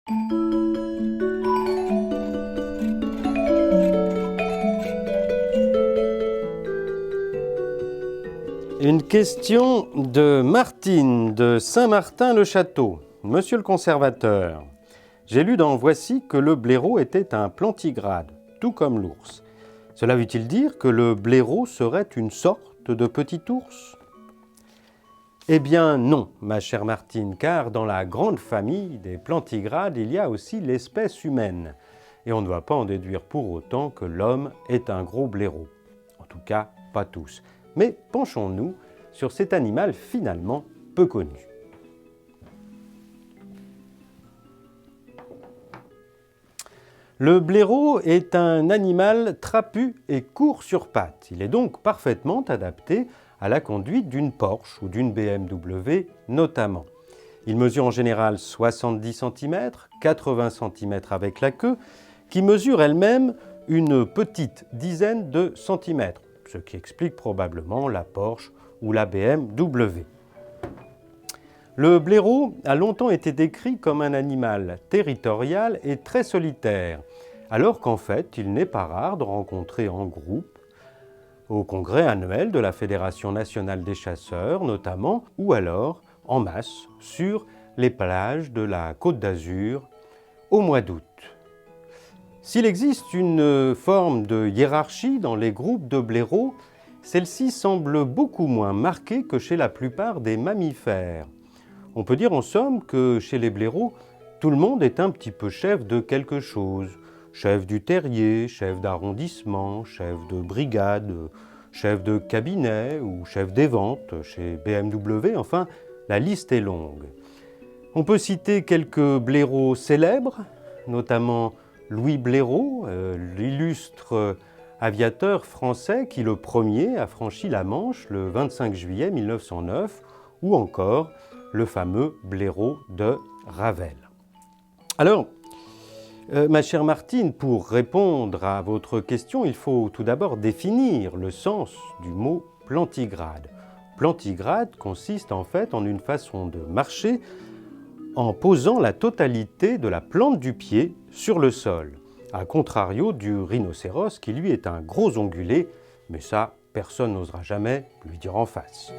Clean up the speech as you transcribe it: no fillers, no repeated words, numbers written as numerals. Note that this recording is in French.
Une question de Martine de Saint-Martin-le-Château. Monsieur le conservateur, j'ai lu dans Voici que le blaireau était un plantigrade, tout comme l'ours. Cela veut-il dire que le blaireau serait une sorte de petit ours ? Eh bien non, ma chère Martine, car dans la grande famille des plantigrades, il y a aussi l'espèce humaine. Et on ne doit pas en déduire pour autant que l'homme est un gros blaireau. En tout cas, pas tous. Mais penchons-nous sur cet animal finalement peu connu. Le blaireau est un animal trapu et court sur pattes. Il est donc parfaitement adapté à la conduite d'une Porsche ou d'une BMW notamment. Il mesure en général 70 cm, 80 cm avec la queue, qui mesure elle-même une petite dizaine de centimètres, ce qui explique probablement la Porsche ou la BMW. Le blaireau a longtemps été décrit comme un animal territorial et très solitaire, alors qu'en fait, il n'est pas rare de rencontrer en groupe au congrès annuel de la Fédération nationale des chasseurs notamment, ou alors en masse sur les plages de la Côte d'Azur au mois d'août. S'il existe une forme de hiérarchie dans les groupes de blaireaux, celle-ci semble beaucoup moins marquée que chez la plupart des mammifères. On peut dire en somme que chez les blaireaux, tout le monde est un petit peu chef de quelque chose. Chef du terrier, chef d'arrondissement, chef de brigade, chef de cabinet ou chef des ventes chez BMW, enfin, la liste est longue. On peut citer quelques blaireaux célèbres, notamment Louis Blaireau, l'illustre aviateur français qui le premier a franchi la Manche le 25 juillet 1909, ou encore le fameux blaireau de Ravel. Alors, ma chère Martine, pour répondre à votre question, il faut tout d'abord définir le sens du mot plantigrade. Plantigrade consiste en fait en une façon de marcher en posant la totalité de la plante du pied sur le sol, à contrario du rhinocéros qui lui est un gros ongulé, mais ça, personne n'osera jamais lui dire en face.